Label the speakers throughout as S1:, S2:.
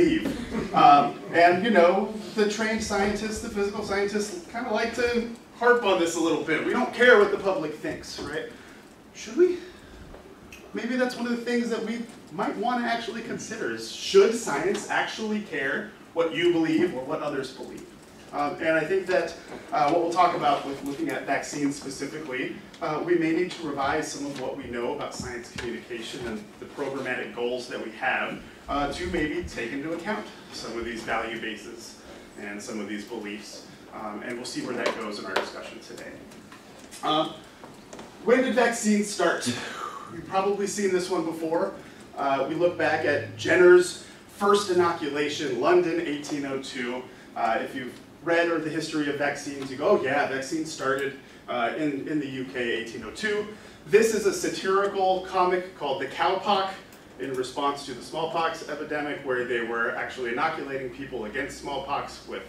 S1: believe. And you know, the trained scientists, the physical scientists, kind of like to harp on this a little bit. We don't care what the public thinks, right? Should we? Maybe that's one of the things that we might want to actually consider is, should science actually care what you believe or what others believe? And I think that what we'll talk about with looking at vaccines specifically, we may need to revise some of what we know about science communication and the programmatic goals that we have to maybe take into account some of these value bases and some of these beliefs. And we'll see where that goes in our discussion today. When did vaccines start? You've probably seen this one before. We look back at Jenner's first inoculation, London, 1802. If you've read or the history of vaccines, you go, oh yeah, vaccines started in the UK, 1802. This is a satirical comic called The Cowpox in response to the smallpox epidemic, where they were actually inoculating people against smallpox with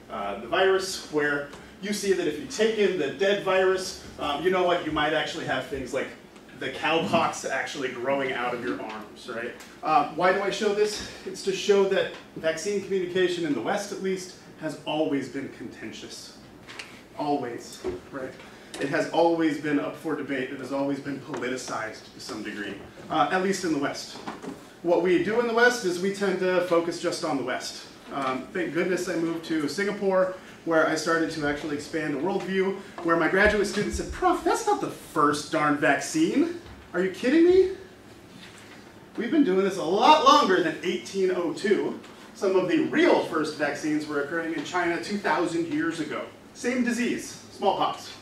S1: the virus, where you see that if you take in the dead virus, you know what, you might actually have things like the cowpox actually growing out of your arms, right? Why do I show this? It's to show that vaccine communication in the West, at least, has always been contentious. Always, right? It has always been up for debate. It has always been politicized to some degree, at least in the West. What we do in the West is we tend to focus just on the West. Thank goodness I moved to Singapore, where I started to actually expand a worldview, where my graduate students said, Prof, that's not the first darn vaccine. Are you kidding me? We've been doing this a lot longer than 1802. Some of the real first vaccines were occurring in China 2,000 years ago. Same disease, smallpox.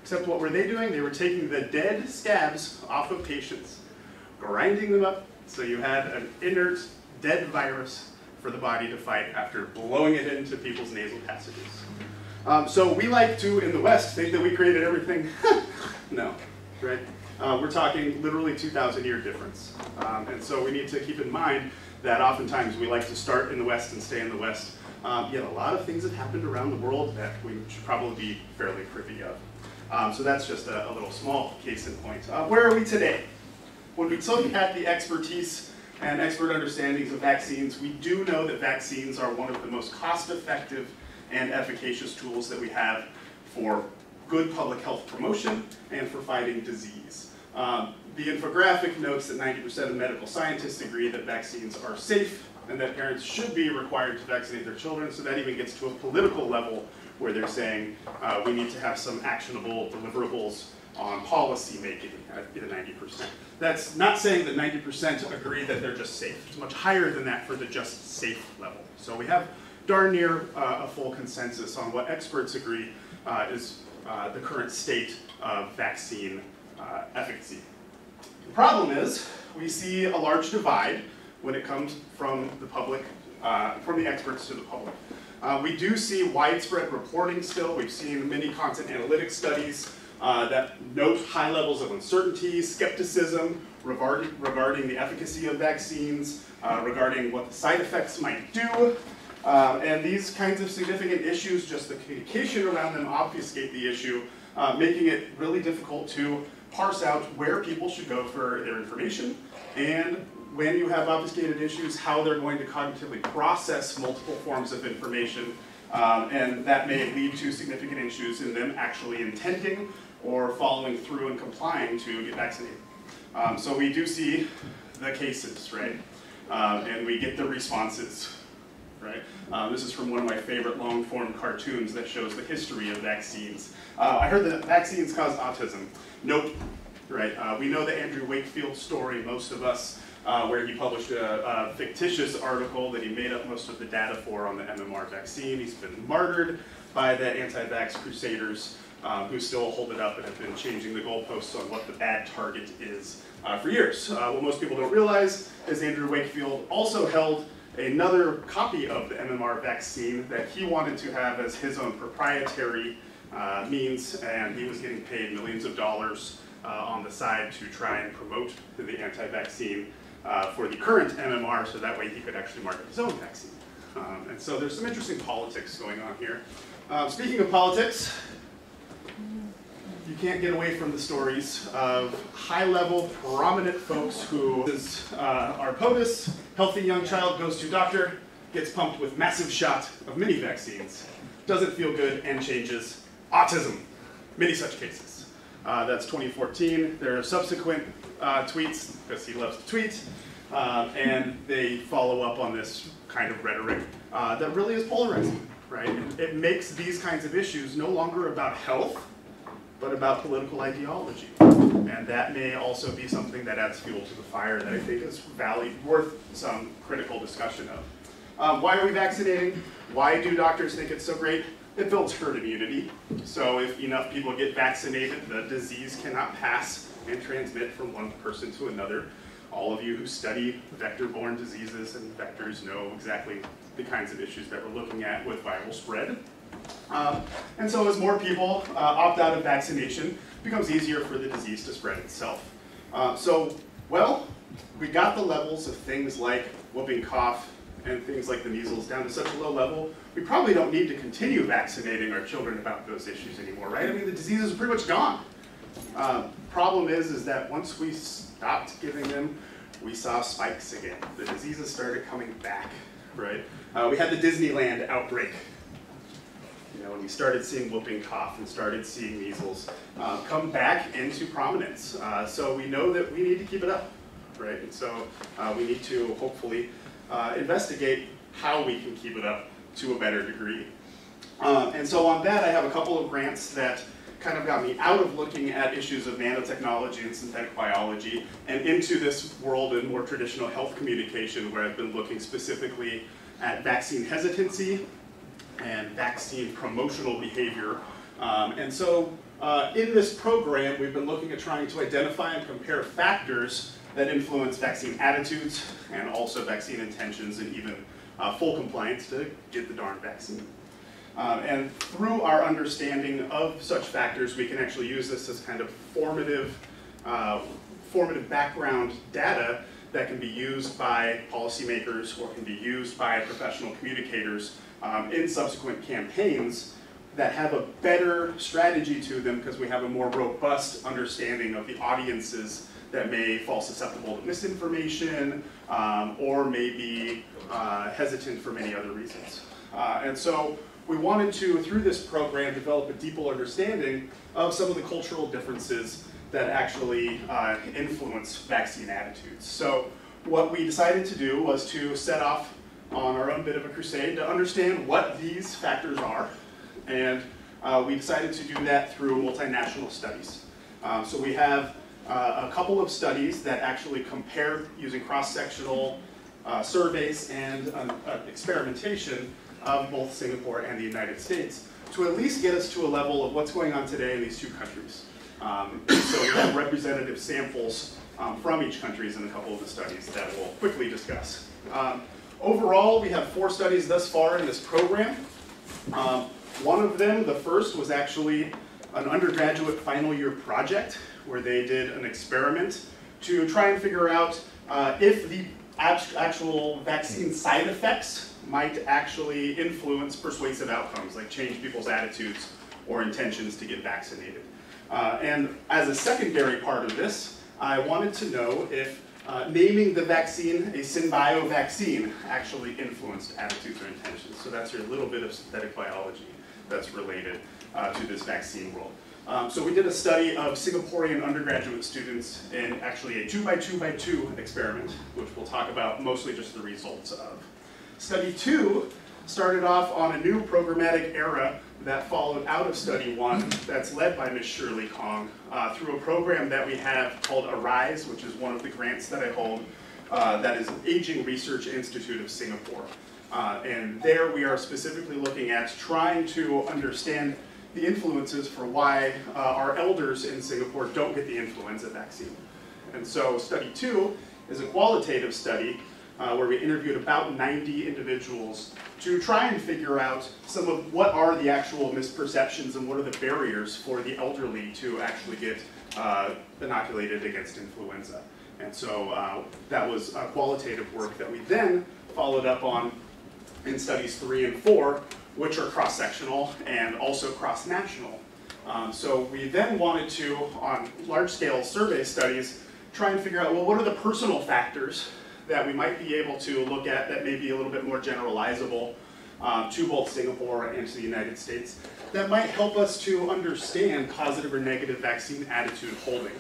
S1: Except what were they doing? They were taking the dead scabs off of patients, grinding them up, so you had an inert, dead virus for the body to fight after blowing it into people's nasal passages. So we like to, in the West, think that we created everything. No, right? We're talking literally 2,000-year difference. And so we need to keep in mind that oftentimes we like to start in the West and stay in the West. Yet a lot of things have happened around the world that we should probably be fairly privy of. So that's just a little small case in point. Where are we today? When we look at the expertise and expert understandings of vaccines, we do know that vaccines are one of the most cost-effective and efficacious tools that we have for good public health promotion and for fighting disease. The infographic notes that 90% of medical scientists agree that vaccines are safe and that parents should be required to vaccinate their children, so that even gets to a political level where they're saying we need to have some actionable deliverables on policy making at the 90%. That's not saying that 90% agree that they're just safe. It's much higher than that for the just safe level. So we have darn near a full consensus on what experts agree is the current state of vaccine efficacy. The problem is we see a large divide when it comes from the public, from the experts to the public. We do see widespread reporting still. We've seen many content analytics studies that note high levels of uncertainty, skepticism regarding the efficacy of vaccines, regarding what the side effects might do. And these kinds of significant issues, just the communication around them obfuscate the issue, making it really difficult to parse out where people should go for their information, and when you have obfuscated issues, how they're going to cognitively process multiple forms of information, and that may lead to significant issues in them actually intending or following through and complying to get vaccinated. So we do see the cases, right? And we get the responses, right? This is from one of my favorite long-form cartoons that shows the history of vaccines. I heard that vaccines cause autism. Nope, right? We know the Andrew Wakefield story, most of us, where he published a fictitious article that he made up most of the data for on the MMR vaccine. He's been martyred by the anti-vax crusaders who still hold it up and have been changing the goalposts on what the bad target is for years. What most people don't realize is Andrew Wakefield also held another copy of the MMR vaccine that he wanted to have as his own proprietary means, and he was getting paid millions of dollars on the side to try and promote the anti-vaccine for the current MMR, so that way he could actually market his own vaccine. And so there's some interesting politics going on here. Speaking of politics, you can't get away from the stories of high-level, prominent folks who, our POTUS, healthy young child goes to doctor, gets pumped with massive shot of mini vaccines, doesn't feel good, and changes autism. Many such cases. That's 2014. There are subsequent tweets, because he loves to tweet, and they follow up on this kind of rhetoric that really is polarizing, right? It makes these kinds of issues no longer about health, but about political ideology. And that may also be something that adds fuel to the fire that I think is worth some critical discussion of. Why are we vaccinating? Why do doctors think it's so great? It builds herd immunity. So if enough people get vaccinated, the disease cannot pass and transmit from one person to another. All of you who study vector-borne diseases and vectors know exactly the kinds of issues that we're looking at with viral spread. And so as more people opt out of vaccination, it becomes easier for the disease to spread itself. Well, we got the levels of things like whooping cough and things like the measles down to such a low level, we probably don't need to continue vaccinating our children about those issues anymore, right? I mean, the diseases are pretty much gone. Problem is that once we stopped giving them, we saw spikes again. The diseases started coming back, right? We had the Disneyland outbreak. You know, when we started seeing whooping cough and started seeing measles come back into prominence. So we know that we need to keep it up, right? And so we need to hopefully investigate how we can keep it up to a better degree. And so on that, I have a couple of grants that kind of got me out of looking at issues of nanotechnology and synthetic biology and into this world in more traditional health communication, where I've been looking specifically at vaccine hesitancy and vaccine promotional behavior. And so in this program, we've been looking at trying to identify and compare factors that influence vaccine attitudes and also vaccine intentions and even full compliance to get the darn vaccine. And through our understanding of such factors, we can actually use this as kind of formative background data that can be used by policymakers or can be used by professional communicators in subsequent campaigns that have a better strategy to them because we have a more robust understanding of the audiences that may fall susceptible to misinformation or may be hesitant for many other reasons. And so we wanted to, through this program, develop a deeper understanding of some of the cultural differences that actually influence vaccine attitudes. So what we decided to do was to set off on our own bit of a crusade to understand what these factors are. And we decided to do that through multinational studies. So we have a couple of studies that actually compare using cross-sectional surveys and experimentation of both Singapore and the United States to at least get us to a level of what's going on today in these two countries. So we have representative samples from each country in a couple of the studies that we'll quickly discuss. Overall, we have 4 studies thus far in this program. One of them, the first, was actually an undergraduate final year project where they did an experiment to try and figure out if the actual vaccine side effects might actually influence persuasive outcomes, like change people's attitudes or intentions to get vaccinated. And as a secondary part of this, I wanted to know if naming the vaccine a synbio vaccine actually influenced attitudes or intentions. So that's your little bit of synthetic biology that's related to this vaccine world. So we did a study of Singaporean undergraduate students in actually a 2x2x2 experiment, which we'll talk about mostly just the results of. Study 2 started off on a new programmatic era that followed out of Study 1 that's led by Ms. Shirley Kong through a program that we have called ARISE, which is one of the grants that I hold, that is Aging Research Institute of Singapore. And there we are specifically looking at trying to understand the influences for why our elders in Singapore don't get the influenza vaccine. And so Study 2 is a qualitative study where we interviewed about 90 individuals to try and figure out some of what are the actual misperceptions and what are the barriers for the elderly to actually get inoculated against influenza. And so that was qualitative work that we then followed up on in Studies 3 and 4, which are cross-sectional and also cross-national. So we then wanted to, on large-scale survey studies, try and figure out, well, what are the personal factors that we might be able to look at that may be a little bit more generalizable to both Singapore and to the United States that might help us to understand positive or negative vaccine attitude holding.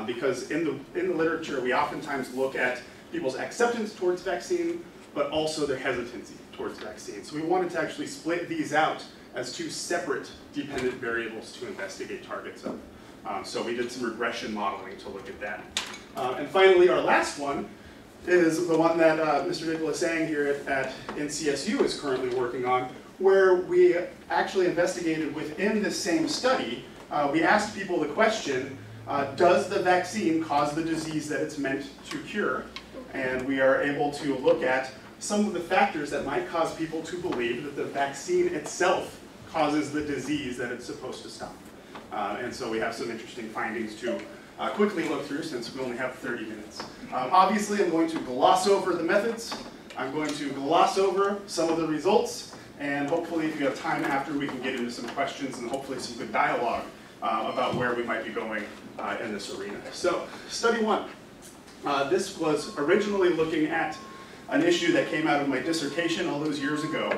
S1: Because in the literature, we oftentimes look at people's acceptance towards vaccine, but also their hesitancy towards vaccine. So we wanted to actually split these out as two separate dependent variables to investigate targets of. So we did some regression modeling to look at that. And finally, our last one is the one that Mr. Nicholas Sang here at NCSU is currently working on, where we actually investigated within the same study. We asked people the question, does the vaccine cause the disease that it's meant to cure? And we are able to look at some of the factors that might cause people to believe that the vaccine itself causes the disease that it's supposed to stop. And so we have some interesting findings to quickly look through since we only have 30 minutes. Obviously, I'm going to gloss over the methods. I'm going to gloss over some of the results. And hopefully, if you have time after, we can get into some questions and hopefully some good dialogue about where we might be going in this arena. So, study one. This was originally looking at an issue that came out of my dissertation all those years ago,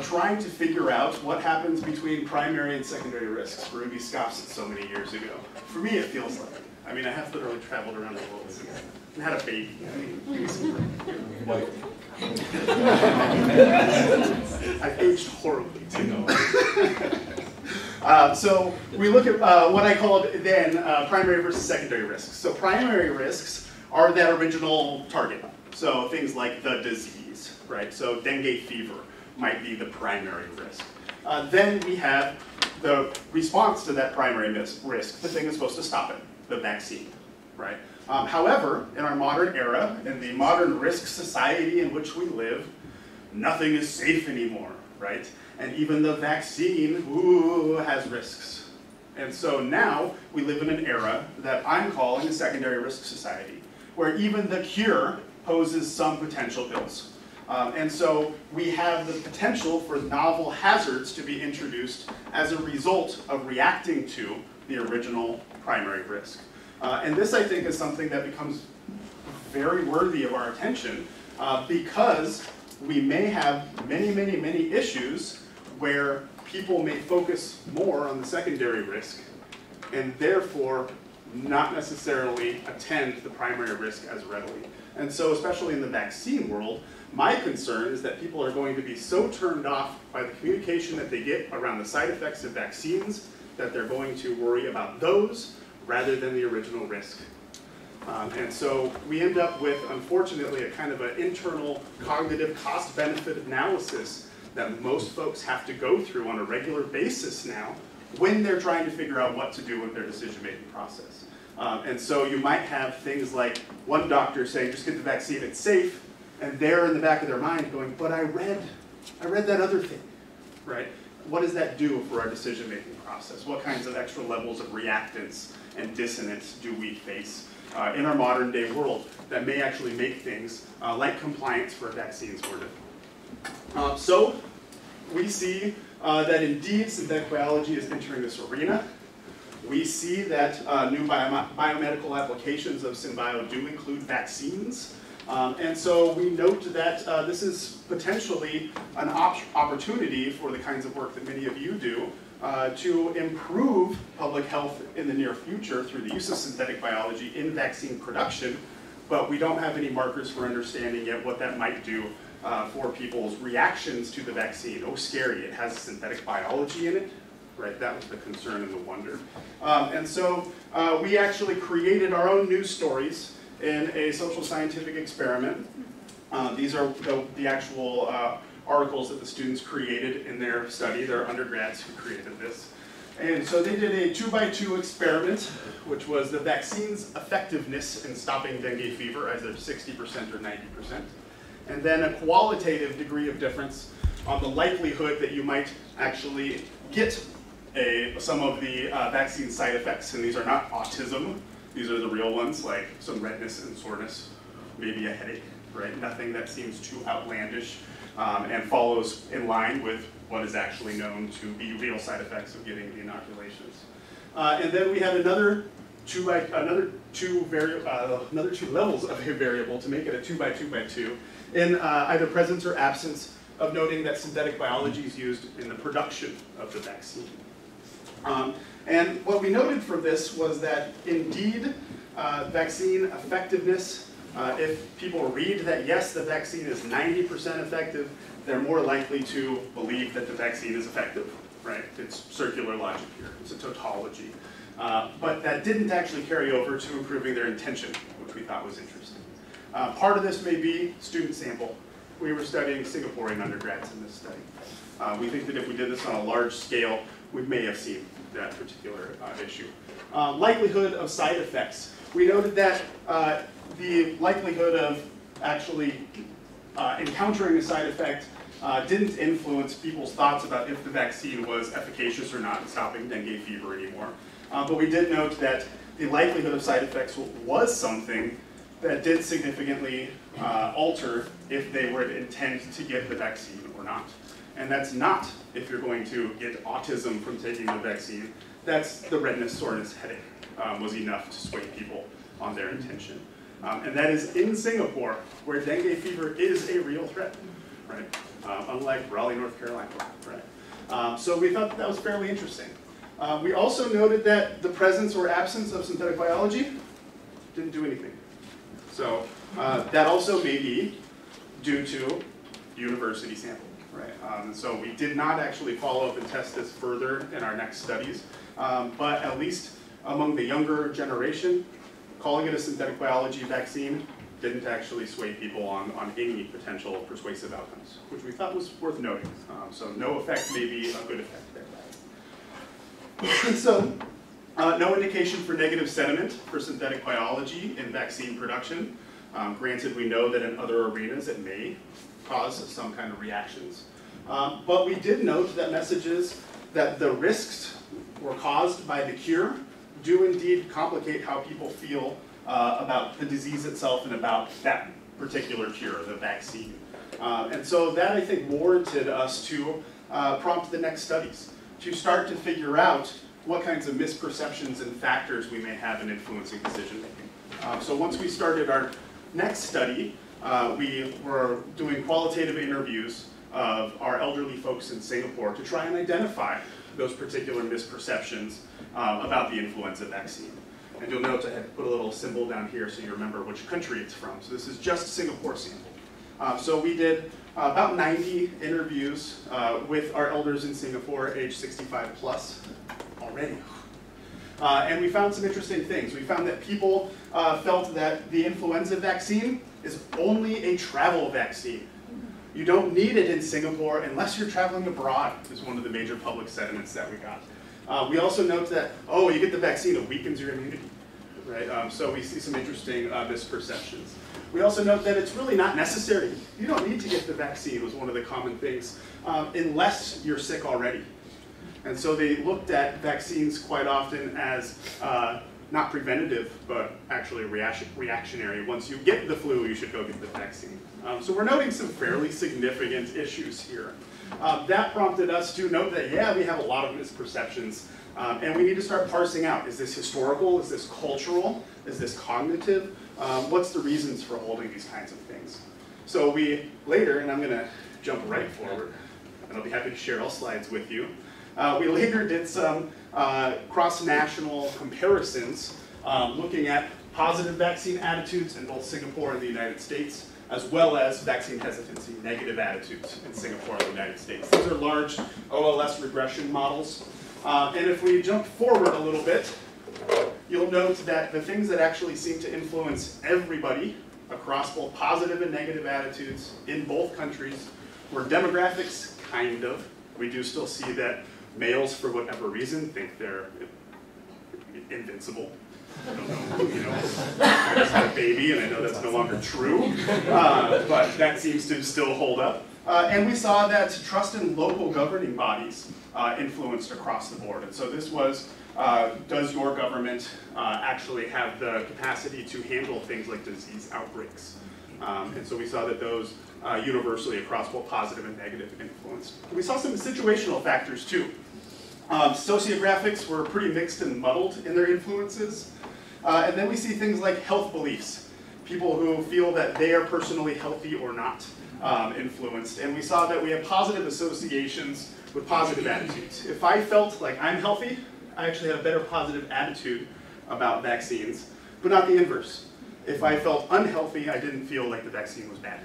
S1: trying to figure out what happens between primary and secondary risks. Ruby scoffs it so many years ago. For me, it feels like it. I mean, I have literally traveled around the world and had a baby. I mean, give me some break. I've aged horribly, too. So we look at what I called then primary versus secondary risks. So primary risks are that original target. So things like the disease, right? So dengue fever might be the primary risk. Then we have the response to that primary risk, the thing that's supposed to stop it, the vaccine, right? However, in our modern era, in the modern risk society in which we live, nothing is safe anymore, right? And even the vaccine, has risks. And so now we live in an era that I'm calling a secondary risk society, where even the cure poses some potential ills. And so we have the potential for novel hazards to be introduced as a result of reacting to the original primary risk. And this, I think, is something that becomes very worthy of our attention because we may have many, many, many issues where people may focus more on the secondary risk and therefore not necessarily attend the primary risk as readily. And so, especially in the vaccine world, my concern is that people are going to be so turned off by the communication that they get around the side effects of vaccines that they're going to worry about those rather than the original risk. And so we end up with, unfortunately, a kind of an internal cognitive cost-benefit analysis that most folks have to go through on a regular basis now when they're trying to figure out what to do with their decision-making process. And so you might have things like one doctor saying, just get the vaccine, it's safe, and they're in the back of their mind going, but I read that other thing, right? What does that do for our decision-making process? What kinds of extra levels of reactance and dissonance do we face in our modern day world that may actually make things like compliance for vaccines more difficult? So we see that indeed synthetic biology is entering this arena. We see that new biomedical applications of SynBio do include vaccines. And so we note that this is potentially an opportunity for the kinds of work that many of you do to improve public health in the near future through the use of synthetic biology in vaccine production, but we don't have any markers for understanding yet what that might do for people's reactions to the vaccine. Oh, scary, it has synthetic biology in it, right? That was the concern and the wonder. And so we actually created our own news stories in a social scientific experiment. These are the actual articles that the students created in their study. They're undergrads who created this. And so they did a 2x2 experiment, which was the vaccine's effectiveness in stopping dengue fever, either 60% or 90%. And then a qualitative degree of difference on the likelihood that you might actually get some of the vaccine side effects. And these are not autism. These are the real ones, like some redness and soreness, maybe a headache, right? Nothing that seems too outlandish and follows in line with what is actually known to be real side effects of getting the inoculations. And then we had another another two levels of a variable to make it a 2 by 2 by 2 in either presence or absence of noting that synthetic biology is used in the production of the vaccine. And what we noted from this was that indeed vaccine effectiveness, if people read that yes, the vaccine is 90% effective, they're more likely to believe that the vaccine is effective, right? It's circular logic here, it's a tautology. But that didn't actually carry over to improving their intention, which we thought was interesting. Part of this may be student sample. We were studying Singaporean undergrads in this study. We think that if we did this on a large scale, we may have seen that particular issue. Likelihood of side effects. We noted that the likelihood of actually encountering a side effect didn't influence people's thoughts about if the vaccine was efficacious or not in stopping dengue fever anymore. But we did note that the likelihood of side effects was something that did significantly alter if they were to intend to get the vaccine or not. And that's not if you're going to get autism from taking the vaccine. That's the redness, soreness, headache was enough to sway people on their intention. And that is in Singapore, where dengue fever is a real threat, right? Unlike Raleigh, North Carolina, right? So we thought that was fairly interesting. We also noted that the presence or absence of synthetic biology didn't do anything. So that also may be due to university sample, right? So we did not actually follow up and test this further in our next studies, but at least among the younger generation, calling it a synthetic biology vaccine didn't actually sway people on any potential persuasive outcomes, which we thought was worth noting. So no effect may be a good effect there. So no indication for negative sentiment for synthetic biology in vaccine production. Granted, we know that in other arenas it may cause some kind of reactions. But we did note that messages that the risks were caused by the cure do indeed complicate how people feel about the disease itself and about that particular cure, the vaccine. And so that, I think, warranted us to prompt the next studies, to start to figure out what kinds of misperceptions and factors we may have in influencing decision making. So once we started our next study, we were doing qualitative interviews of our elderly folks in Singapore to try and identify those particular misperceptions about the influenza vaccine. And you'll note I had put a little symbol down here so you remember which country it's from. So this is just Singapore sample. So we did about 90 interviews with our elders in Singapore, age 65 plus already. And we found some interesting things. We found that people felt that the influenza vaccine is only a travel vaccine. You don't need it in Singapore unless you're traveling abroad, is one of the major public sentiments that we got. We also note that, oh, you get the vaccine, it weakens your immunity, right? So we see some interesting misperceptions. We also note that it's really not necessary. You don't need to get the vaccine, was one of the common things, unless you're sick already. And so they looked at vaccines quite often as not preventative, but actually reactionary. Once you get the flu, you should go get the vaccine. So we're noting some fairly significant issues here. That prompted us to note that, yeah, we have a lot of misperceptions, and we need to start parsing out. Is this historical? Is this cultural? Is this cognitive? What's the reasons for holding these kinds of things? So we later, and I'm going to jump right forward, and I'll be happy to share all slides with you. We later did some cross-national comparisons looking at positive vaccine attitudes in both Singapore and the United States, as well as vaccine hesitancy, negative attitudes in Singapore and the United States. These are large OLS regression models. And if we jump forward a little bit, you'll note that the things that actually seem to influence everybody across both positive and negative attitudes in both countries were demographics, kind of. We do still see that males, for whatever reason, think they're invincible. I don't know, I just had a baby and I know that's no longer true, but that seems to still hold up. And we saw that trust in local governing bodies influenced across the board. And so this was, does your government actually have the capacity to handle things like disease outbreaks? And so we saw that those universally across both positive and negative influenced. We saw some situational factors too. Sociographics were pretty mixed and muddled in their influences. And then we see things like health beliefs, people who feel that they are personally healthy or not influenced. And we saw that we have positive associations with positive attitudes. If I felt like I'm healthy, I actually had a better positive attitude about vaccines, but not the inverse. If I felt unhealthy, I didn't feel like the vaccine was bad.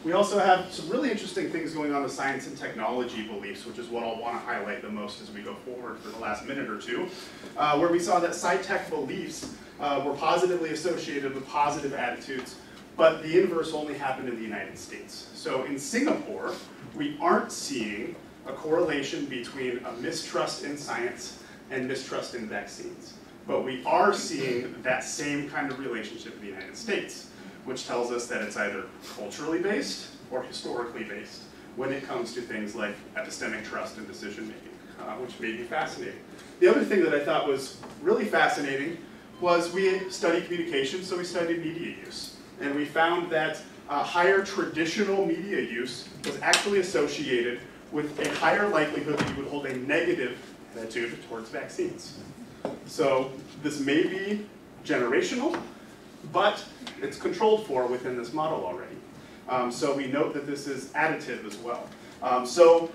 S1: We also have some really interesting things going on with science and technology beliefs, which is what I'll want to highlight the most as we go forward for the last minute or two, where we saw that sci-tech beliefs were positively associated with positive attitudes, but the inverse only happened in the United States. So in Singapore, we aren't seeing a correlation between a mistrust in science and mistrust in vaccines. But we are seeing that same kind of relationship in the United States, which tells us that it's either culturally based or historically based when it comes to things like epistemic trust and decision making, which may be fascinating. The other thing that I thought was really fascinating was we study communication, so we studied media use. And we found that higher traditional media use was actually associated with a higher likelihood that you would hold a negative attitude towards vaccines. So this may be generational, but it's controlled for within this model already. So we note that this is additive as well. So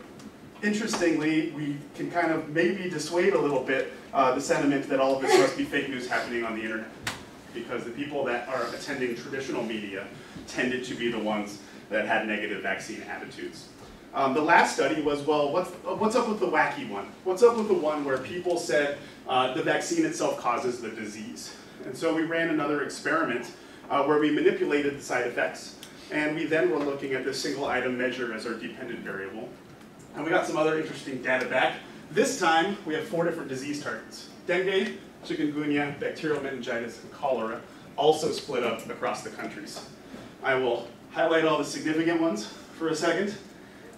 S1: interestingly, we can kind of maybe dissuade a little bit the sentiment that all of this must be fake news happening on the internet, because the people that are attending traditional media tended to be the ones that had negative vaccine attitudes. The last study was, well, what's up with the wacky one? What's up with the one where people said the vaccine itself causes the disease? And so we ran another experiment where we manipulated the side effects, and we then were looking at this single item measure as our dependent variable. And we got some other interesting data back. This time, we have 4 different disease targets: dengue, chikungunya, bacterial meningitis, and cholera, also split up across the countries. I will highlight all the significant ones for a second,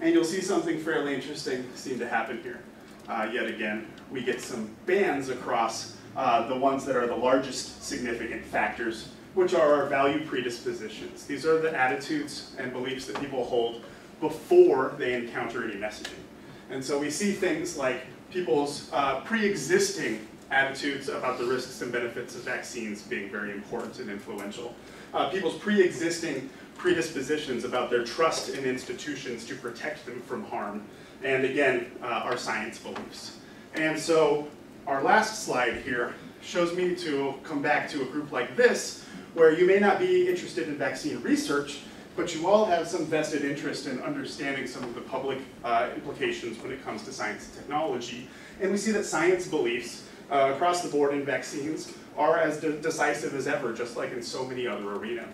S1: and you'll see something fairly interesting seem to happen here. Yet again, we get some bands across the ones that are the largest significant factors, which are our value predispositions. These are the attitudes and beliefs that people hold before they encounter any messaging. And so we see things like people's pre-existing attitudes about the risks and benefits of vaccines being very important and influential. People's pre-existing predispositions about their trust in institutions to protect them from harm. And again, our science beliefs. And so our last slide here shows me to come back to a group like this, where you may not be interested in vaccine research, but you all have some vested interest in understanding some of the public implications when it comes to science and technology. And we see that science beliefs across the board in vaccines are as decisive as ever, just like in so many other arenas.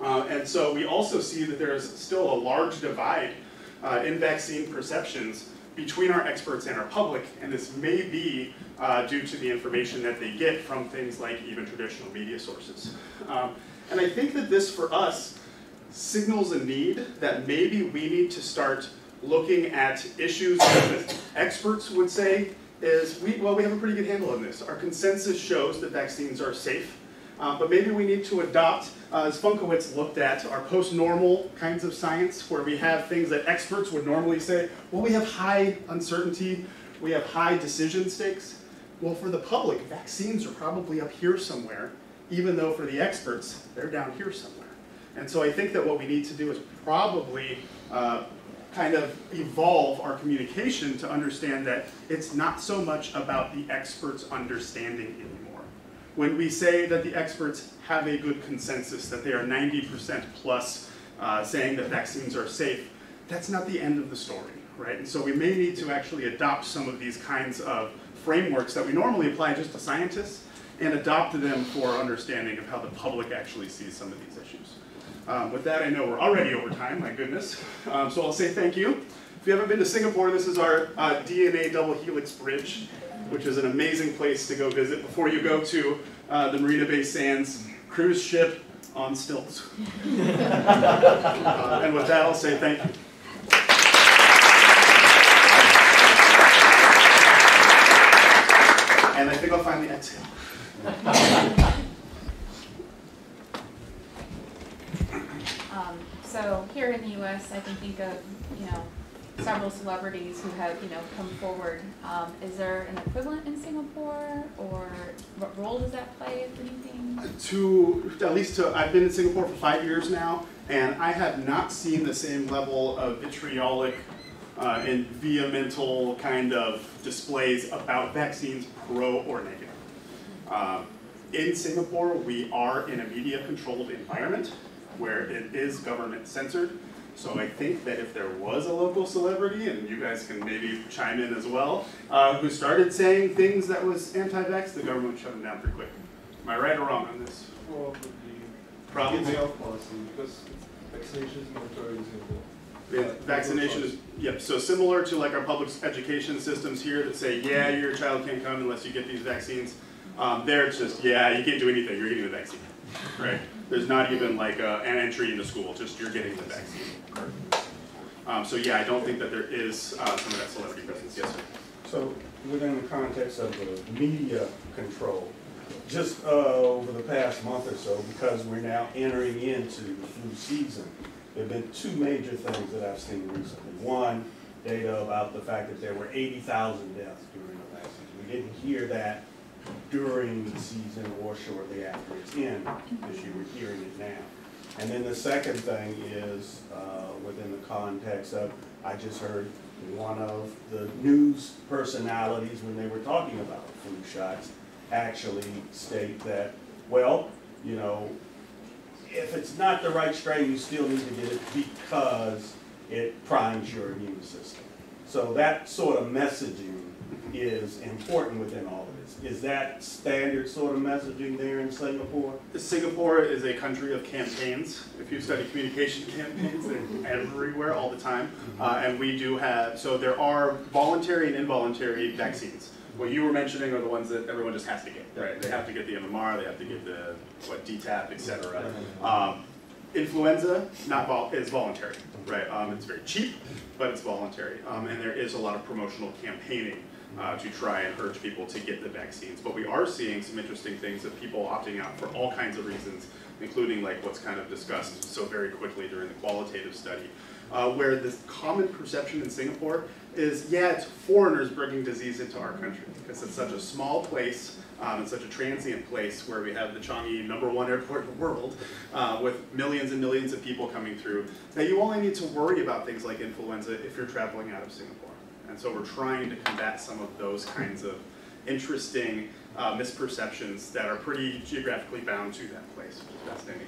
S1: And so we also see that there is still a large divide in vaccine perceptions between our experts and our public, and this may be due to the information that they get from things like even traditional media sources. And I think that this, for us, signals a need that maybe we need to start looking at issues that experts would say is, well, we have a pretty good handle on this. Our consensus shows that vaccines are safe, but maybe we need to adopt, as Funkowitz looked at, our post-normal kinds of science, where we have things that experts would normally say, well, we have high uncertainty, we have high decision stakes. Well, for the public, vaccines are probably up here somewhere, even though for the experts, they're down here somewhere. And so I think that what we need to do is probably kind of evolve our communication to understand that it's not so much about the experts' understanding anymore. When we say that the experts have a good consensus, that they are 90% plus saying that vaccines are safe, that's not the end of the story, right? And so we may need to actually adopt some of these kinds of frameworks that we normally apply just to scientists and adopt them for our understanding of how the public actually sees some of these issues. With that, I know we're already over time, my goodness. So I'll say thank you. If you haven't been to Singapore, this is our DNA double helix bridge, which is an amazing place to go visit before you go to the Marina Bay Sands cruise ship on stilts. And with that, I'll say thank you. And I think I'll finally exhale.
S2: So here in the U.S., I can think of, several celebrities who have, come forward. Is there an equivalent in Singapore, or what role does that play, if anything?
S1: I've been in Singapore for 5 years now, and I have not seen the same level of vitriolic and vehemental kind of displays about vaccines, pro or negative. In Singapore, we are in a media-controlled environment where it is government censored. So I think that if there was a local celebrity, and you guys can maybe chime in as well, who started saying things that was anti-vax, the government would shut them down pretty quick. Am I right or wrong on this?
S3: Probably health policy, because vaccination is mandatory in Singapore.
S1: Vaccination is, yep, so similar to like our public education systems here that say, yeah, your child can't come unless you get these vaccines. There it's just, yeah, you can't do anything, you're getting the vaccine, right? There's not even like an entry into school, just you're getting the vaccine. So yeah, I don't think that there is some of that celebrity presence. Yes, sir.
S4: So within the context of the media control, just over the past month or so, because we're now entering into the flu season, there have been two major things that I've seen recently. One, data about the fact that there were 80,000 deaths during the vaccine. We didn't hear that during the season or shortly after its end this year. We're hearing it now. And then the second thing is within the context of, I just heard one of the news personalities when they were talking about flu shots actually state that, well, if it's not the right strain, you still need to get it because it primes your immune system. So that sort of messaging is important within all of this. Is that standard sort of messaging there in Singapore?
S1: Singapore is a country of campaigns. If you study communication campaigns, they're everywhere all the time. And we do have, so there are voluntary and involuntary vaccines. What you were mentioning are the ones that everyone just has to get, right? They have to get the MMR, they have to get the DTaP, et cetera. Influenza is voluntary, right? It's very cheap, but it's voluntary. And there is a lot of promotional campaigning to try and urge people to get the vaccines. But we are seeing some interesting things of people opting out for all kinds of reasons, including like what's kind of discussed so very quickly during the qualitative study, where the common perception in Singapore is, yeah, it's foreigners bringing disease into our country because it's such a small place, it's such a transient place where we have the Changi #1 airport in the world with millions and millions of people coming through, that you only need to worry about things like influenza if you're traveling out of Singapore. And so we're trying to combat some of those kinds of interesting misperceptions that are pretty geographically bound to that place, which is fascinating.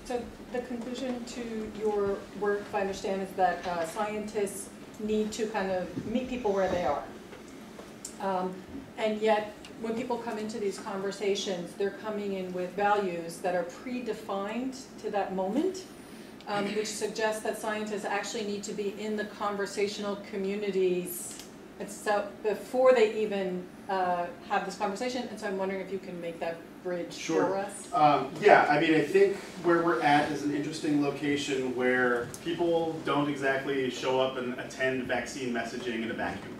S5: So the conclusion to your work, if I understand, is that scientists need to kind of meet people where they are. And yet, when people come into these conversations, they're coming in with values that are predefined to that moment, which suggests that scientists actually need to be in the conversational communities before they even have this conversation. And so I'm wondering if you can make that bridge for us.
S1: Yeah, I mean, I think where we're at is an interesting location where people don't exactly show up and attend vaccine messaging in a vacuum.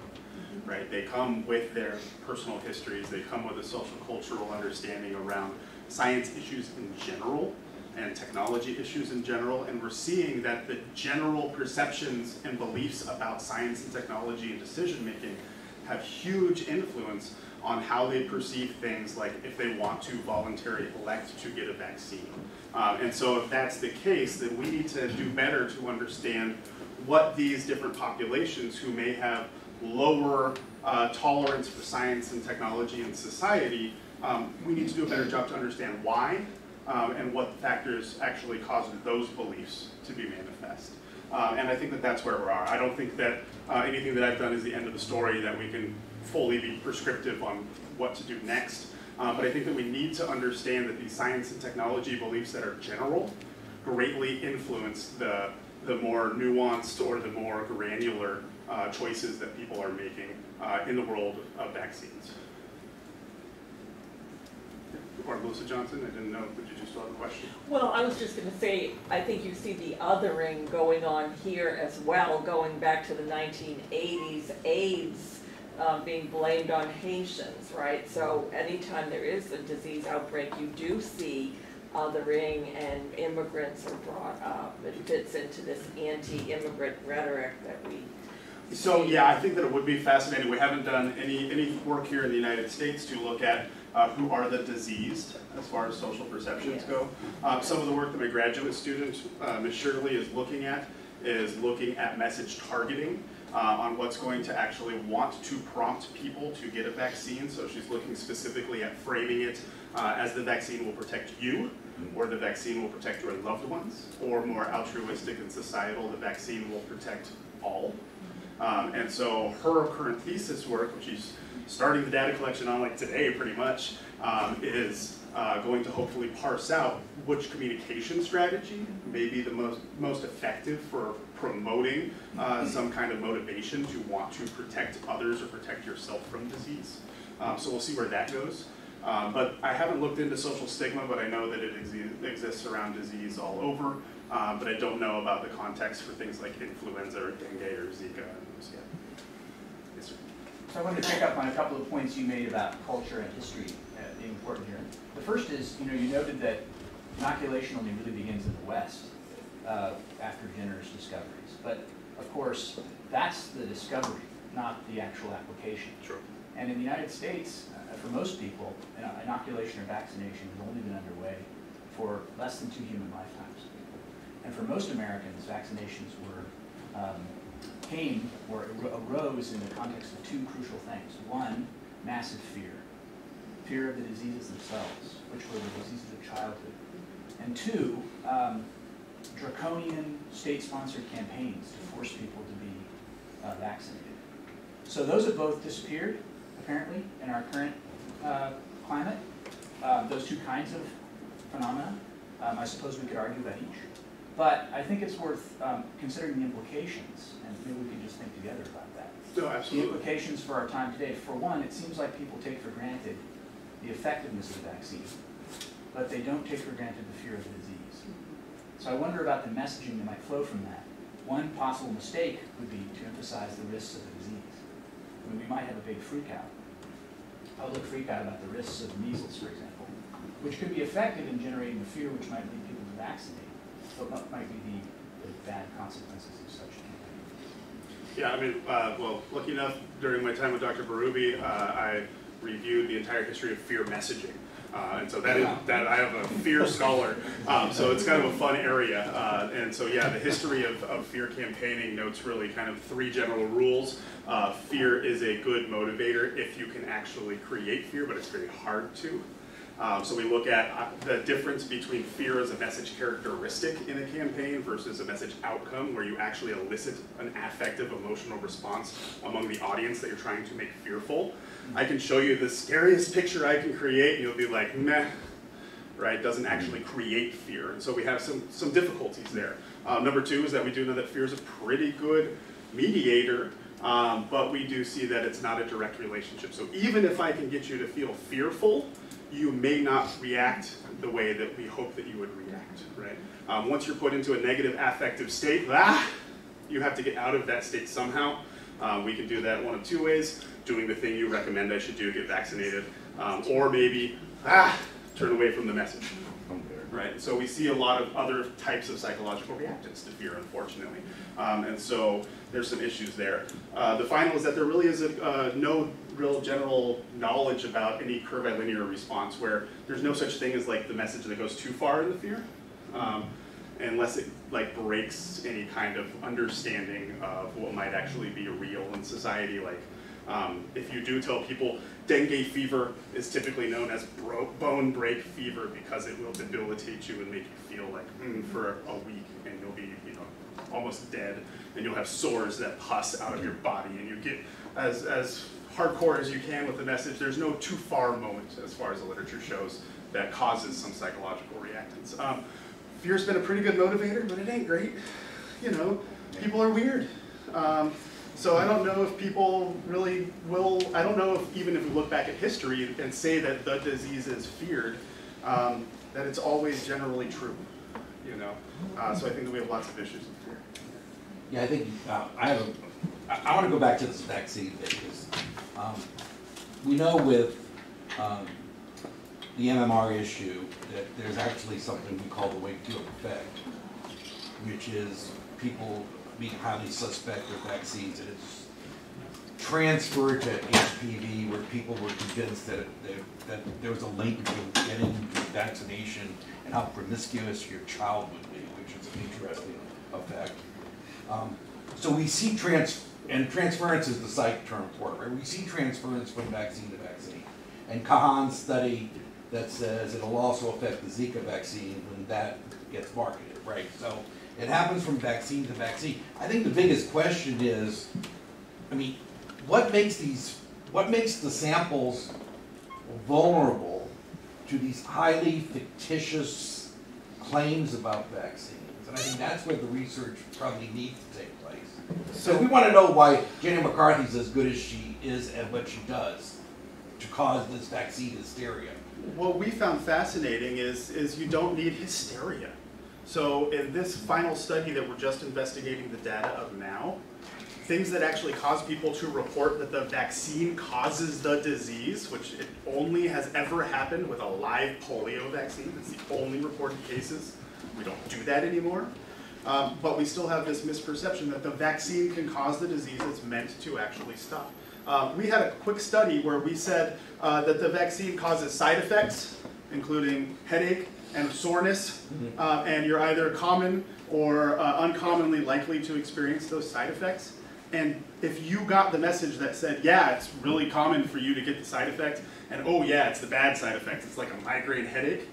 S1: Right? They come with their personal histories, they come with a social cultural understanding around science issues in general and technology issues in general, and we're seeing that the general perceptions and beliefs about science and technology and decision making have huge influence on how they perceive things, like if they want to voluntarily elect to get a vaccine. And so if that's the case, then we need to do better to understand what these different populations who may have lower tolerance for science and technology and society, we need to do a better job to understand why and what factors actually cause those beliefs to be manifest. And I think that that's where we are. I don't think that anything that I've done is the end of the story, that we can fully be prescriptive on what to do next. But I think that we need to understand that these science and technology beliefs that are general greatly influence the more nuanced or the more granular choices that people are making in the world of vaccines. Or Melissa Johnson, I didn't know, but did you still have a question?
S6: Well, I was just going to say, I think you see the othering going on here as well, going back to the 1980s, AIDS being blamed on Haitians, right? So anytime there is a disease outbreak, you do see othering and immigrants are brought up. It fits into this anti-immigrant rhetoric that we
S1: So yeah, I think that it would be fascinating. We haven't done any work here in the United States to look at who are the diseased as far as social perceptions go. Some of the work that my graduate student, Ms. Shirley, is looking at message targeting on what's going to actually want to prompt people to get a vaccine. So she's looking specifically at framing it as the vaccine will protect you, or the vaccine will protect your loved ones, or more altruistic and societal, the vaccine will protect all. And so her current thesis work, which she's starting the data collection on like today pretty much, is going to hopefully parse out which communication strategy may be the most effective for promoting some kind of motivation to want to protect others or protect yourself from disease. So we'll see where that goes. But I haven't looked into social stigma, but I know that it exists around disease all over. But I don't know about the context for things like influenza or dengue or Zika. Yeah. Yes, sir.
S7: So I wanted to pick up on a couple of points you made about culture and history being important here. The first is, you noted that inoculation only really begins in the West after Jenner's discoveries. But of course, that's the discovery, not the actual application.
S1: Sure.
S7: And in the United States, for most people, inoculation or vaccination has only been underway for less than 2 human lifetimes. And for most Americans, vaccinations arose in the context of 2 crucial things. One, massive fear. Fear of the diseases themselves, which were the diseases of childhood. And 2, draconian state-sponsored campaigns to force people to be vaccinated. So those have both disappeared, apparently, in our current climate. Those 2 kinds of phenomena. I suppose we could argue about each. But I think it's worth considering the implications, and maybe we can just think together about that.
S1: No, absolutely.
S7: The implications for our time today. For one, it seems like people take for granted the effectiveness of the vaccine, but they don't take for granted the fear of the disease. So I wonder about the messaging that might flow from that. One possible mistake would be to emphasize the risks of the disease. I mean, we might have a big freak out, public freak out about the risks of measles, for example, which could be effective in generating the fear which might lead people to vaccinate. But what might be the bad consequences of such a campaign?
S1: Yeah, I mean, well, lucky enough, during my time with Dr. Barubi, I reviewed the entire history of fear messaging. And so that I have a fear scholar, so it's kind of a fun area. And so yeah, the history of fear campaigning notes really kind of 3 general rules. Fear is a good motivator if you can actually create fear, but it's very hard to. So we look at the difference between fear as a message characteristic in a campaign versus a message outcome where you actually elicit an affective, emotional response among the audience that you're trying to make fearful. I can show you the scariest picture I can create and you'll be like, meh, right? Doesn't actually create fear. And so we have some difficulties there. Number 2 is that we do know that fear is a pretty good mediator, but we do see that it's not a direct relationship. So even if I can get you to feel fearful, you may not react the way that we hope that you would react, right? Once you're put into a negative affective state, you have to get out of that state somehow. We can do that one of 2 ways, doing the thing you recommend I should do, get vaccinated, or maybe, turn away from the message, right? So we see a lot of other types of psychological reactions to fear, unfortunately. And so there's some issues there. The final is that there really is no real general knowledge about any curvilinear response where there's no such thing as like the message that goes too far in the fear, unless it like breaks any kind of understanding of what might actually be real in society. Like if you do tell people dengue fever is typically known as bone break fever because it will debilitate you and make you feel like for a week, and you'll be almost dead, and you'll have sores that pus out of your body, and you get as hardcore as you can with the message. There's no too far moment as far as the literature shows that causes some psychological reactance. Fear's been a pretty good motivator, but it ain't great. People are weird. So I don't know if people really will, I don't know if even if we look back at history and say that the disease is feared, that it's always generally true, So I think that we have lots of issues with fear.
S8: Yeah, I think I want to go back to this vaccine thing because we know with the MMR issue, that there's actually something we call the Wakefield effect, which is people being highly suspect of vaccines, and it's transferred to HPV, where people were convinced that there was a link between getting vaccination and how promiscuous your child would be, which is an interesting effect. So we see and transference is the psych term for it, right? We see transference from vaccine to vaccine. And Kahan's study that says it'll also affect the Zika vaccine when that gets marketed, right? So it happens from vaccine to vaccine. I think the biggest question is, I mean, what makes the samples vulnerable to these highly fictitious claims about vaccines? And I think that's where the research probably needs to take place. So we want to know why Jenny McCarthy's as good as she is at what she does to cause this vaccine hysteria.
S1: What we found fascinating is you don't need hysteria. So in this final study that we're just investigating the data of now, things that actually cause people to report that the vaccine causes the disease, which it only has ever happened with a live polio vaccine. It's the only reported cases. We don't do that anymore. But we still have this misperception that the vaccine can cause the disease it's meant to actually stop. We had a quick study where we said that the vaccine causes side effects, including headache and soreness, and you're either common or uncommonly likely to experience those side effects. And if you got the message that said, yeah, it's really common for you to get the side effect, and oh yeah, it's the bad side effects, it's like a migraine headache,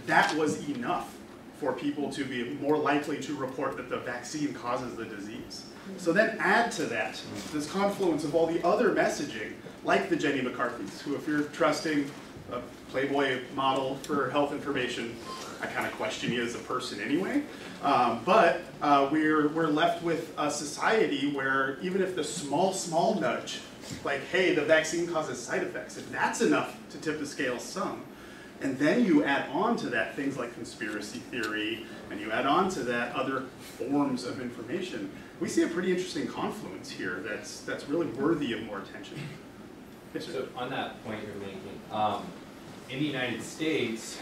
S1: that was enough for people to be more likely to report that the vaccine causes the disease. So then add to that this confluence of all the other messaging, like the Jenny McCarthy's, who if you're trusting a Playboy model for health information, I kind of question you as a person anyway. But we're left with a society where even if the small nudge, like, hey, the vaccine causes side effects, if that's enough to tip the scale some, and then you add on to that things like conspiracy theory, and you add on to that other forms of information, we see a pretty interesting confluence here that's really worthy of more attention. Yes, sir.
S9: So on that point you're making, in the United States,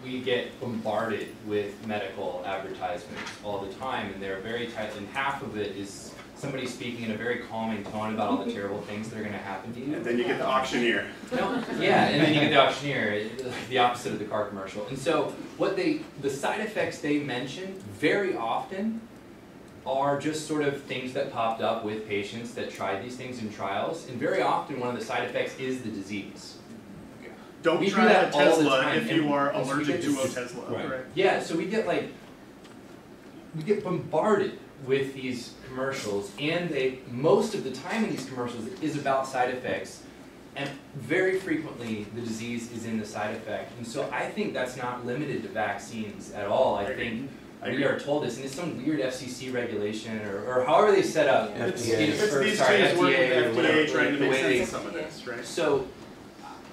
S9: we get bombarded with medical advertisements all the time, and they're very tight, and half of it is somebody speaking in a very calming tone about all the terrible things that are going to happen to you.
S1: And then you get the auctioneer.
S9: No, yeah, and then you get the auctioneer, the opposite of the car commercial. And so the side effects they mention very often are just sort of things that popped up with patients that tried these things in trials, and very often one of the side effects is the disease.
S1: Don't
S9: we
S1: try
S9: do
S1: a
S9: that all the
S1: Tesla
S9: time,
S1: if you are
S9: and so
S1: allergic to a
S9: this,
S1: Tesla.
S8: Right.
S9: Yeah, so we get bombarded with these commercials, and most of the time in these commercials is about side effects, and very frequently the disease is in the side effect. And so I think that's not limited to vaccines at all. I think we are told this, and it's some weird FCC regulation or however they set up.
S1: It's these teams working with FDA trying to make sense of some of this, right?
S9: So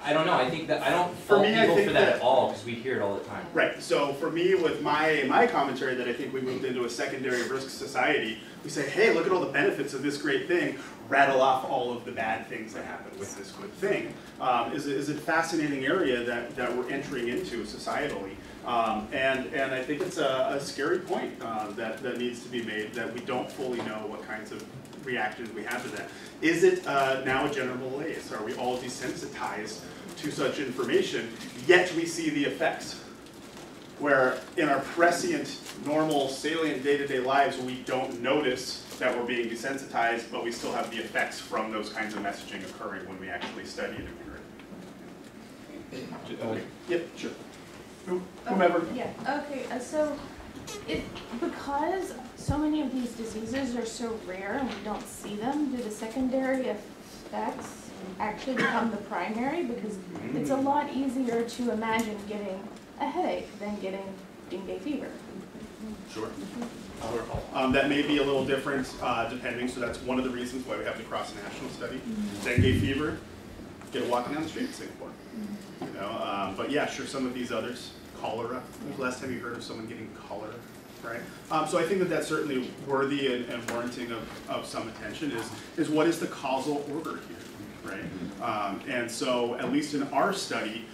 S9: I don't know. I think that I don't
S1: For
S9: fault
S1: me, I
S9: people
S1: think
S9: for that
S1: that-
S9: at all, because we hear it all the time.
S1: Right, so for me, with my commentary that I think we moved into a secondary risk society, we say, hey, look at all the benefits of this great thing, rattle off all of the bad things that happen with this good thing. Is a fascinating area that we're entering into societally. And I think it's a scary point that needs to be made, that we don't fully know what kinds of reactions we have to that. Is it now a general malaise? Are we all desensitized to such information, yet we see the effects? Where in our prescient, normal, salient day-to-day lives, we don't notice that we're being desensitized, but we still have the effects from those kinds of messaging occurring when we actually study it and hear it. Yep, sure. Whomever.
S2: Yeah, okay, so because so many of these diseases are so rare and we don't see them, do the secondary effects actually become the primary? Because it's a lot easier to imagine getting a headache than getting dengue fever.
S1: Sure. That may be a little different depending, so that's one of the reasons why we have the cross-national study. Dengue fever, get it walking down the street in Singapore. You know, but yeah, sure, some of these others, cholera. When's the last time you heard of someone getting cholera, right? So I think that's certainly worthy and warranting of some attention is what is the causal order here? right? And so, at least in our study,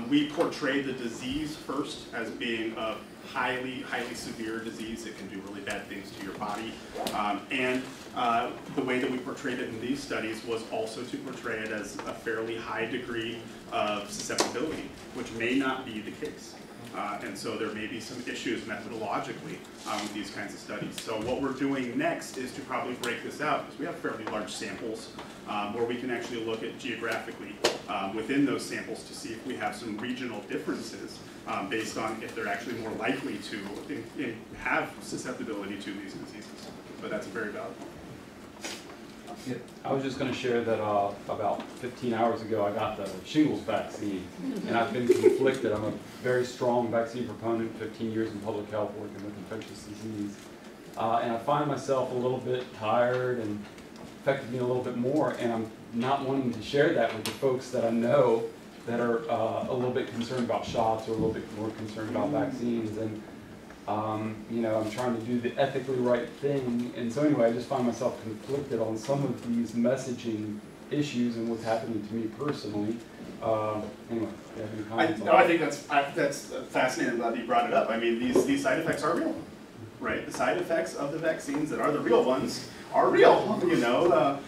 S1: we portray the disease first as being a highly severe disease. It can do really bad things to your body. And the way that we portrayed it in these studies was also to portray it as a fairly high degree of susceptibility, which may not be the case. And so there may be some issues methodologically with these kinds of studies. So what we're doing next is to probably break this out, because we have fairly large samples where we can actually look at geographically within those samples to see if we have some regional differences based on if they're actually more likely to have susceptibility to these diseases. But that's very valuable.
S10: I was just going to share that about 15 hours ago I got the shingles vaccine, and I've been conflicted. I'm a very strong vaccine proponent, 15 years in public health working with infectious disease, and I find myself a little bit tired and affected me a little bit more, and I'm not wanting to share that with the folks that I know that are a little bit concerned about shots or a little bit more concerned about vaccines. And you know, I'm trying to do the ethically right thing, and so anyway, I just find myself conflicted on some of these messaging issues and what's happening to me personally. Anyway, do you have any comments on that?
S1: I think that's fascinating. I'm glad that you brought it up. I mean, these side effects are real, right? The side effects of the vaccines that are the real ones are real, you know.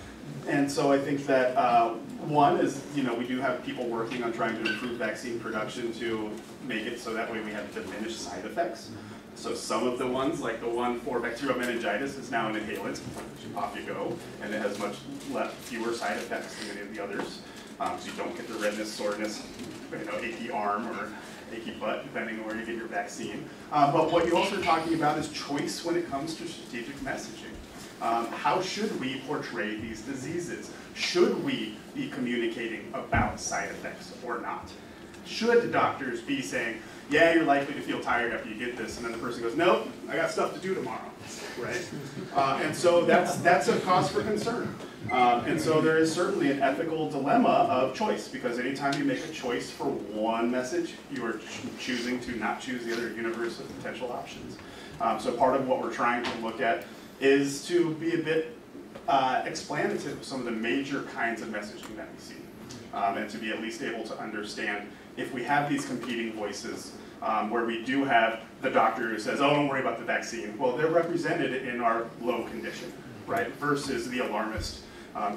S1: And so I think that one is, you know, we do have people working on trying to improve vaccine production to make it so that way we have diminished side effects. So some of the ones, like the one for bacterial meningitis, is now an inhalant. Off you go, and it has much fewer side effects than any of the others. So you don't get the redness, soreness, you know, achy arm or achy butt, depending on where you get your vaccine. But what you also are talking about is choice when it comes to strategic messaging. How should we portray these diseases? Should we be communicating about side effects or not? Should doctors be saying, yeah, you're likely to feel tired after you get this, and then the person goes, nope, I got stuff to do tomorrow, right? And so that's a cause for concern. And so there is certainly an ethical dilemma of choice, because anytime you make a choice for one message, you are choosing to not choose the other universe of potential options. So part of what we're trying to look at is to be a bit explanative of some of the major kinds of messaging that we see, and to be at least able to understand if we have these competing voices, where we do have the doctor who says, oh, don't worry about the vaccine. Well, they're represented in our low condition, right, versus the alarmist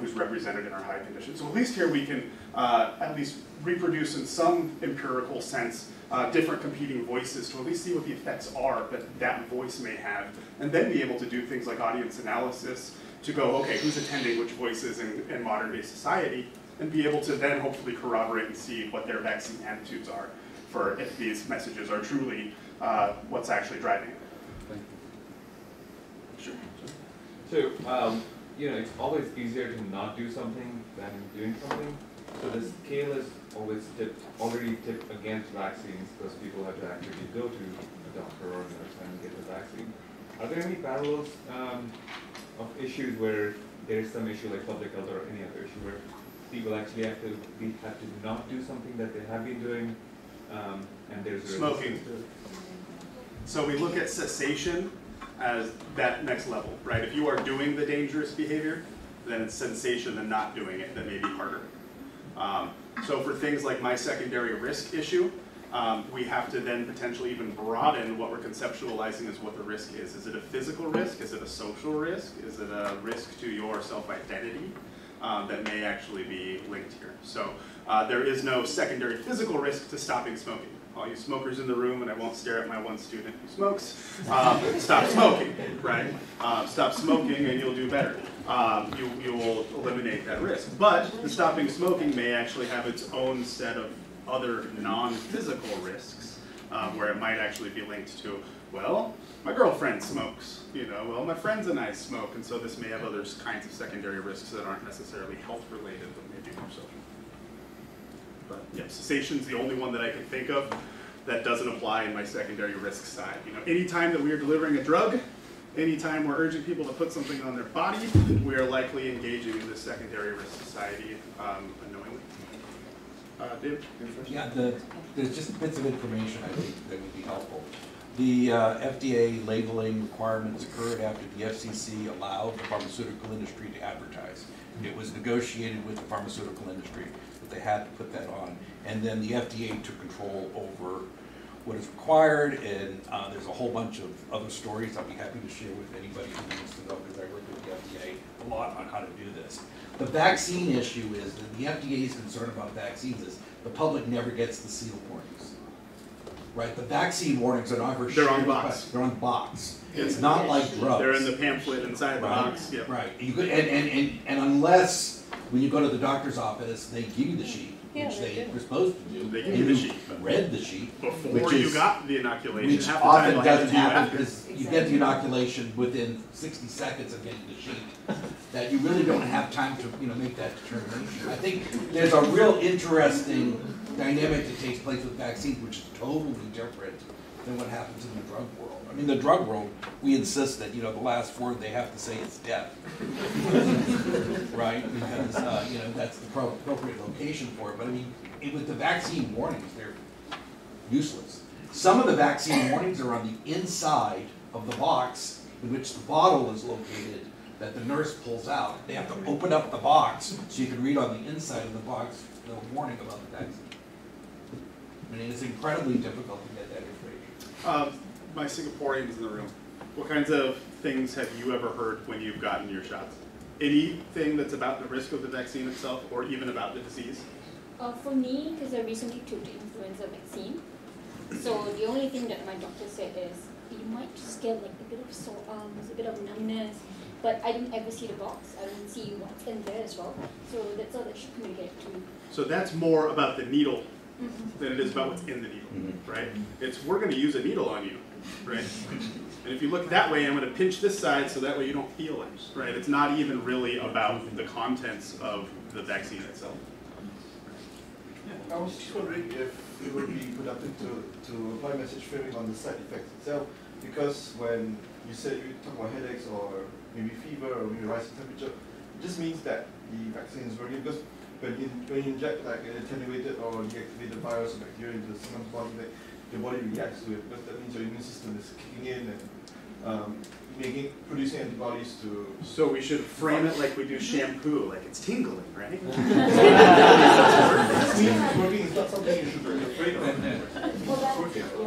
S1: who's represented in our high condition. So at least here we can at least reproduce in some empirical sense different competing voices to at least see what the effects are that that voice may have, and then be able to do things like audience analysis to go, okay, who's attending which voices in modern day society, and be able to then hopefully corroborate and see what their vaccine attitudes are for if these messages are truly what's actually driving it. Sure.
S11: So, you know, it's always easier to not do something than doing something. So the scale is already tipped against vaccines because people have to actually go to a doctor or a nurse and get the vaccine. Are there any parallels of issues where there is some issue like public health or any other issue where people actually have to not do something that they have been doing, and there's a
S1: smoking. So we look at cessation as that next level, right? If you are doing the dangerous behavior, then it's cessation and not doing it that may be harder. So for things like my secondary risk issue, we have to then potentially even broaden what we're conceptualizing as what the risk is. Is it a physical risk? Is it a social risk? Is it a risk to your self-identity that may actually be linked here? So there is no secondary physical risk to stopping smoking. All you smokers in the room, and I won't stare at my one student who smokes, stop smoking, right? Stop smoking and you'll do better. You will eliminate that risk. But the stopping smoking may actually have its own set of other non-physical risks, where it might actually be linked to, well, my girlfriend smokes, you know, well, my friends and I smoke, and so this may have other kinds of secondary risks that aren't necessarily health-related, but maybe more social. But yeah, cessation's the only one that I can think of that doesn't apply in my secondary risk side. You know, anytime that we are delivering a drug, anytime we're urging people to put something on their body, we are likely engaging in this secondary risk society unknowingly. Dave?
S8: Yeah, there's just bits of information I think that would be helpful. The FDA labeling requirements occurred after the FCC allowed the pharmaceutical industry to advertise. It was negotiated with the pharmaceutical industry that they had to put that on. And then the FDA took control over what is required, and there's a whole bunch of other stories I'll be happy to share with anybody who wants to know, because I work with the FDA a lot on how to do this. The vaccine issue is that the FDA's concern about vaccines is the public never gets the seal warnings. Right, the vaccine warnings are not
S1: They're on the box.
S8: They're on the box. It's not like drugs.
S1: They're in the pamphlet inside the box. Yep.
S8: Right. You could, and unless when you go to the doctor's office, they give you the sheet, which they were supposed to do.
S1: They give you the sheet.
S8: Read the sheet.
S1: Before you got the inoculation.
S8: Which
S1: half the
S8: often
S1: time
S8: doesn't
S1: they'll hand
S8: happen,
S1: it to you
S8: because you get the inoculation within 60 seconds of getting the sheet. That you really don't have time to make that determination. I think there's a real interesting dynamic that takes place with vaccines, which is totally different than what happens in the drug world. I mean, the drug world, we insist that, the last word they have to say is death. Right? Because, that's the appropriate location for it. But I mean, with the vaccine warnings, they're useless. Some of the vaccine warnings are on the inside of the box in which the bottle is located that the nurse pulls out. They have to open up the box so you can read on the inside of the box the warning about the vaccine. I mean, it's incredibly difficult to get that information.
S1: My Singaporeans in the room, what kinds of things have you ever heard when you've gotten your shots? Anything that's about the risk of the vaccine itself, or even about the disease?
S12: For me, because I recently took the influenza vaccine, so the only thing that my doctor said is, you might just get like a bit of sore arms, a bit of numbness, but I didn't ever see the box. I didn't see what's in there as well. So that's all that she communicated to me.
S1: So that's more about the needle than it is about what's in the needle, right? We're going to use a needle on you, right? And if you look that way, I'm going to pinch this side so that way you don't feel it, right? It's not even really about the contents of the vaccine itself.
S3: I was just wondering if it would be productive to apply message framing on the side effects itself, because when you talk about headaches or maybe fever or maybe rising temperature, it just means that the vaccine is working, because when you inject like an attenuated or deactivated virus or bacteria into someone's body, like, your body reacts to it, because that means your immune system is kicking in and producing antibodies to...
S1: So we should frame it like we do shampoo, like it's tingling, right?
S3: It's working, it's not something you should be afraid of.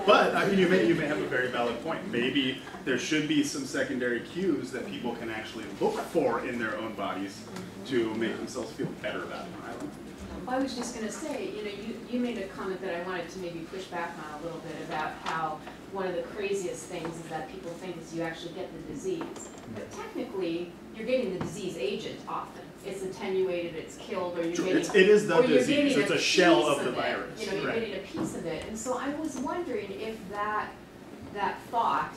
S1: But I mean, you may have a very valid point. Maybe there should be some secondary cues that people can actually look for in their own bodies to make themselves feel better about it. I don't know.
S13: I was just going to say, you made a comment that I wanted to maybe push back on a little bit about how one of the craziest things is that people think is you actually get the disease. But technically, you're getting the disease agent often. It's attenuated, it's killed, or you're getting...
S1: It is the disease, it's a shell of the virus.
S13: You're getting a piece of it. And so I was wondering if that thought,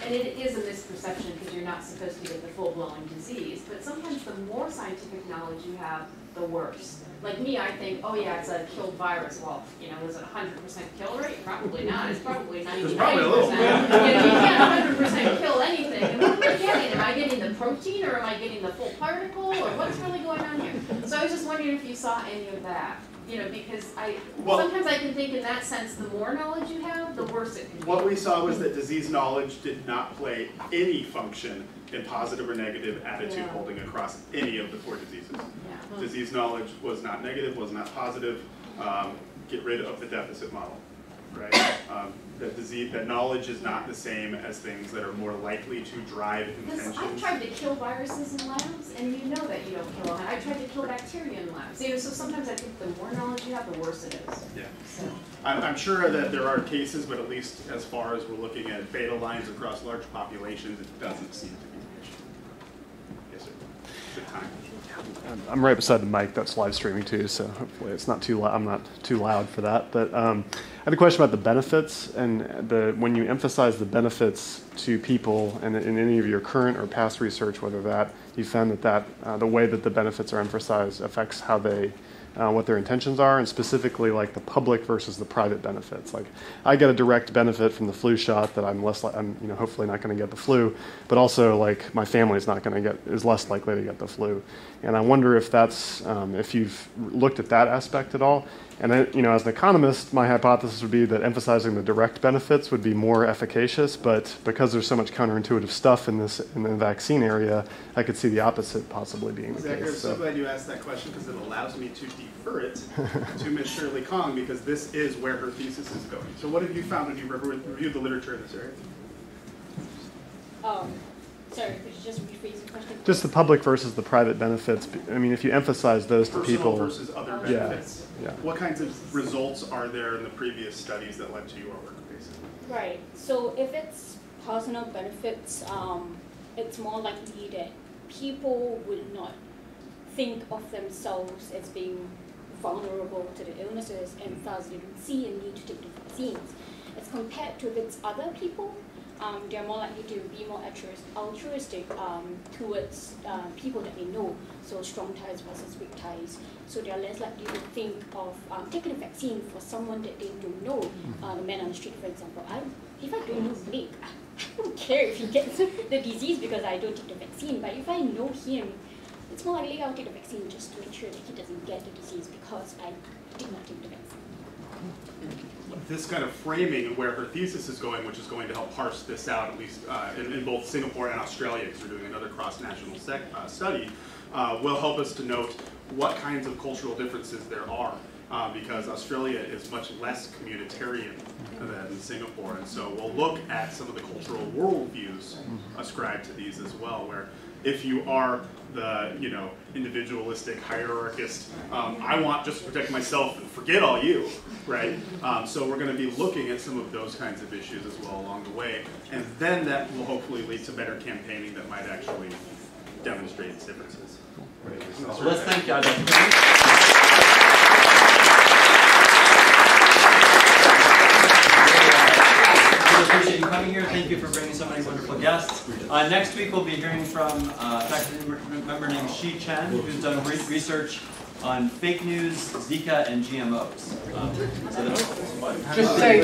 S13: and it is a misperception because you're not supposed to get the full-blown disease, but sometimes the more scientific knowledge you have, the worse. Like me, I think, oh yeah, it's a killed virus. Well, is it 100% kill rate? Probably not. It's probably 99%. You can't 100% kill anything. And what am I getting? Am I getting the protein, or am I getting the full particle, or what's really going on here? So I was just wondering if you saw any of that. Because sometimes I can think in that sense, the more knowledge you have, the worse it can be.
S1: What we saw was that disease knowledge did not play any function in positive or negative attitude holding across any of the 4 diseases.
S13: Yeah.
S1: Disease knowledge was not negative, was not positive. Get rid of the deficit model, right? That knowledge is not the same as things that are more likely to drive intentions.
S13: I've tried to kill viruses in labs, and you know that you don't kill them. I tried to kill bacteria in labs. So sometimes I think the more knowledge you have, the worse it is.
S1: Yeah.
S13: So.
S1: I'm sure that there are cases, but at least as far as we're looking at beta lines across large populations, it doesn't seem to be an issue. Yes, sir. Good time.
S14: I'm right beside the mic that's live streaming too, so hopefully it's not too loud. I'm not too loud for that. But I had a question about the benefits, and when you emphasize the benefits to people, and in any of your current or past research, whether that you found that the way that the benefits are emphasized affects how they what their intentions are, and specifically like the public versus the private benefits. Like I get a direct benefit from the flu shot that I'm hopefully not going to get the flu, but also like my family is less likely to get the flu. And I wonder if that's if you've looked at that aspect at all, And as an economist, my hypothesis would be that emphasizing the direct benefits would be more efficacious, but because there's so much counterintuitive stuff in the vaccine area, I could see the opposite possibly being the
S1: Zachary, I'm
S14: case.
S1: so glad you asked that question because it allows me to defer it to Ms. Shirley Kong, because this is where her thesis is going. So what have you found when you reviewed the literature in this area?
S12: Sorry, could you just rephrase the question?
S14: Just the public versus the private benefits. I mean, if you emphasize those to people.
S1: Personal versus other benefits.
S14: Yeah.
S1: What kinds of results are there in the previous studies that led to your work, basically?
S12: Right. So if it's personal benefits, it's more likely that people would not think of themselves as being vulnerable to the illnesses, and thus they don't see a need to take the vaccines. As compared to if it's other people, they're more likely to be more altruistic towards people that they know, so strong ties versus weak ties. So they're less likely to think of taking a vaccine for someone that they don't know, the man on the street, for example. If I don't know Nick, I don't care if he gets the disease because I don't take the vaccine, but if I know him, it's more likely I'll take the vaccine just to make sure that he doesn't get the disease because I did not take the vaccine.
S1: This kind of framing of where her thesis is going, which is going to help parse this out, at least in both Singapore and Australia, because we're doing another cross-national study, will help us to note what kinds of cultural differences there are, because Australia is much less communitarian than Singapore, and so we'll look at some of the cultural worldviews ascribed to these as well, where if you are the individualistic hierarchist, I want just to protect myself and forget all you, right? So we're going to be looking at some of those kinds of issues as well along the way, and then that will hopefully lead to better campaigning that might actually demonstrate its differences.
S15: So let's thank Dr. Cummings. We appreciate you coming here. Thank you for bringing so many wonderful guests. Next week we'll be hearing from a faculty member named Shi Chen, who's done research on fake news, Zika, and GMOs.
S6: Just say,